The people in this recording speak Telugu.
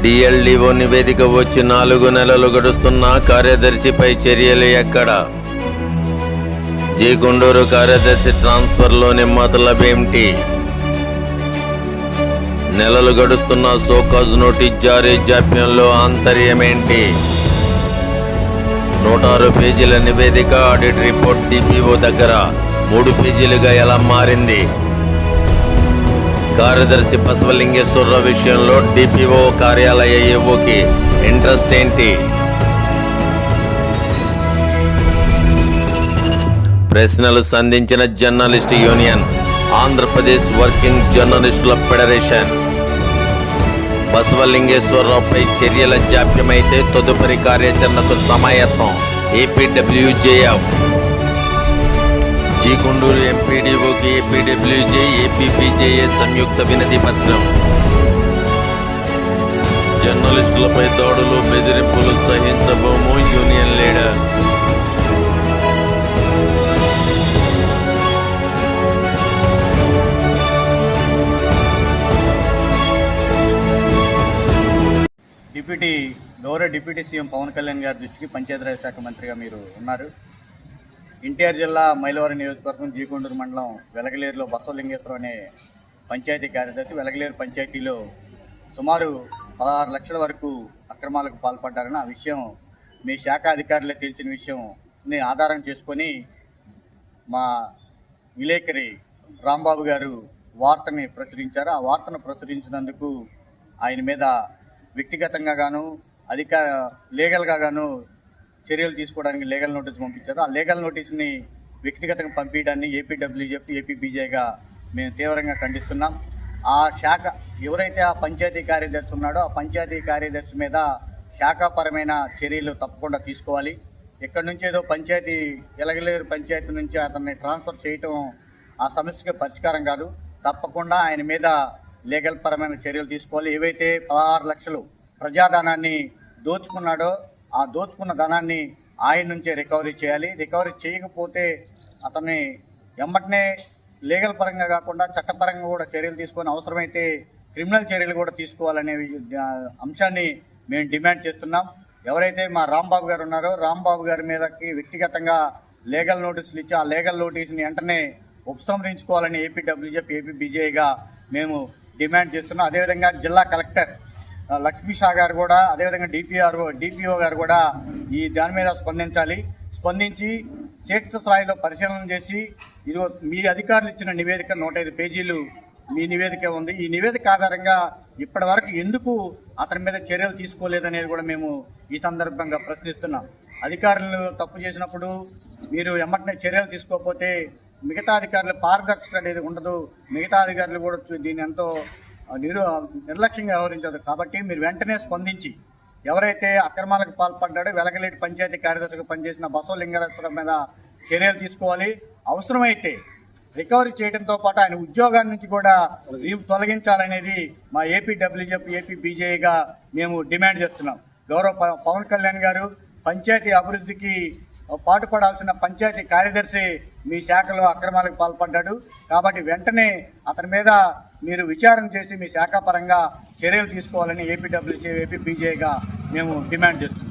డిఎల్డిఓ నివేదిక వచ్చి 4 నెలలు గడుస్తున్నా కార్యదర్శిపై చర్యలు ఎక్కడ? జీ గుంటూరు కార్యదర్శి ట్రాన్స్ఫర్లోని మతలబేంటి? నెలలు గడుస్తున్న సోకాజ్ నోటీస్ జారీ జాప్యంలో ఆంతర్యమేంటి? 106 పేజీల నివేదిక ఆడిట్ రిపోర్ట్ డిపిఓ దగ్గర 3 పేజీలుగా ఎలా మారింది? కార్యదర్శి బసవలింగేశ్వరరావు విషయంలో డిపిఓ కార్యాలయ ఏవోకి ఇంట్రెస్ట్ ఏంటి? ప్రశ్నలు సంధించిన జర్నలిస్ట్ యూనియన్, ఆంధ్రప్రదేశ్ వర్కింగ్ జర్నలిస్టుల ఫెడరేషన్. బసవలింగేశ్వరరావుపై చర్యల జాప్యమైతే తదుపరి కార్యాచరణకు సమాయత్నం ఏపీడబ్ల్యూజేఎఫ్. జీ గుంటూరు ఎంపీడీఓకి ఏపీడబ్ల్యూజే ఏపీబీజేఏ సంయుక్త వినతి పత్రం. జర్నలిస్టులపై దాడులు బెదిరింపులు సహించబోము యూనియన్ లీడర్స్. గౌరవ డిప్యూటీ సీఎం పవన్ కళ్యాణ్ గారి దృష్టికి పంచాయతీరాజ్ శాఖ మంత్రిగా మీరు ఉన్నారు. ఎన్టీఆర్ జిల్లా మైలవరం నియోజకవర్గం జీ గుంటూరు మండలం వెలగలేరులో బసవలింగేశ్వరం అనే పంచాయతీ కార్యదర్శి వెలగలేరు పంచాయతీలో సుమారు 16 లక్షల వరకు అక్రమాలకు పాల్పడ్డారని ఆ విషయం మీ శాఖ అధికారులే తెలిసిన విషయంని ఆధారం చేసుకొని మా విలేకరి రాంబాబు గారు వార్తని ప్రచురించారు. ఆ వార్తను ప్రచురించినందుకు ఆయన మీద వ్యక్తిగతంగా గాను లీగల్గా గాను చర్యలు తీసుకోవడానికి లీగల్ నోటీస్ పంపించారు. ఆ లీగల్ నోటీస్ని వ్యక్తిగతంగా పంపించడాన్ని ఏపీడబ్ల్యూజెఫ్ ఏపీబీజేగా మేము తీవ్రంగా ఖండిస్తున్నాం. ఆ శాఖ ఎవరైతే ఆ పంచాయతీ కార్యదర్శి ఉన్నాడో ఆ పంచాయతీ కార్యదర్శి మీద శాఖాపరమైన చర్యలు తప్పకుండా తీసుకోవాలి. ఎక్కడి నుంచి ఏదో పంచాయతీ ఎలగలేరు పంచాయతీ నుంచి అతన్ని ట్రాన్స్ఫర్ చేయటం ఆ సమస్యకి పరిష్కారం కాదు. తప్పకుండా ఆయన మీద లీగల్ పరమైన చర్యలు తీసుకోవాలి. ఏవైతే 16 లక్షలు ప్రజాధనాన్ని దోచుకున్నాడో ఆ దోచుకున్న ధనాన్ని ఆయన నుంచే రికవరీ చేయాలి. రికవరీ చేయకపోతే అతన్ని వెంబటనే లీగల్ పరంగా కాకుండా చట్టపరంగా కూడా చర్యలు తీసుకొని అవసరమైతే క్రిమినల్ చర్యలు కూడా తీసుకోవాలనే అంశాన్ని మేము డిమాండ్ చేస్తున్నాం. ఎవరైతే మా రాంబాబు గారు ఉన్నారో రాంబాబు గారి మీదకి వ్యక్తిగతంగా లీగల్ నోటీసులు ఇచ్చి ఆ లీగల్ నోటీసుని వెంటనే ఉపసంహరించుకోవాలని ఏపీడబ్ల్యూజెఫ్ ఏపీబీజేగా మేము డిమాండ్ చేస్తున్నాం. అదేవిధంగా జిల్లా కలెక్టర్ లక్ష్మీ షా గారు కూడా అదేవిధంగా డిపిఓ గారు కూడా ఈ దాని మీద స్పందించి క్షేత్రస్థాయిలో పరిశీలన చేసి ఇది మీ అధికారులు ఇచ్చిన నివేదిక 105 పేజీలు మీ నివేదిక ఉంది. ఈ నివేదిక ఆధారంగా ఇప్పటి వరకు ఎందుకు అతని మీద చర్యలు తీసుకోలేదనేది కూడా మేము ఈ సందర్భంగా ప్రశ్నిస్తున్నాం. అధికారులు తప్పు చేసినప్పుడు మీరు వెంటనే చర్యలు తీసుకోకపోతే మిగతా అధికారులు పారదర్శకత అనేది ఉండదు. మిగతా అధికారులు కూడా దీన్ని ఎంతో నిర్లక్ష్యంగా వ్యవహరించదు. కాబట్టి మీరు వెంటనే స్పందించి ఎవరైతే అక్రమాలకు పాల్పడ్డాడో వెలగలేటి పంచాయతీ కార్యదర్శిగా పనిచేసిన బసవలింగేశ్వరం మీద చర్యలు తీసుకోవాలి. అవసరమైతే రికవరీ చేయడంతో పాటు ఆయన ఉద్యోగాల నుంచి కూడా తొలగించాలనేది మా ఏపీడబ్ల్యూజెఫ్ ఏపీబీజేగా మేము డిమాండ్ చేస్తున్నాం. గౌరవ పవన్ కళ్యాణ్ గారు పంచాయతీ అభివృద్ధికి పాటుపడాల్సిన పంచాయతీ కార్యదర్శి మీ శాఖలో అక్రమాలకు పాల్పడ్డాడు. కాబట్టి వెంటనే అతని మీద మీరు విచారణ చేసి మీ శాఖాపరంగా చర్యలు తీసుకోవాలని ఏపీడబ్ల్యూజే ఏపీబీజేగా మేము డిమాండ్ చేస్తున్నాం.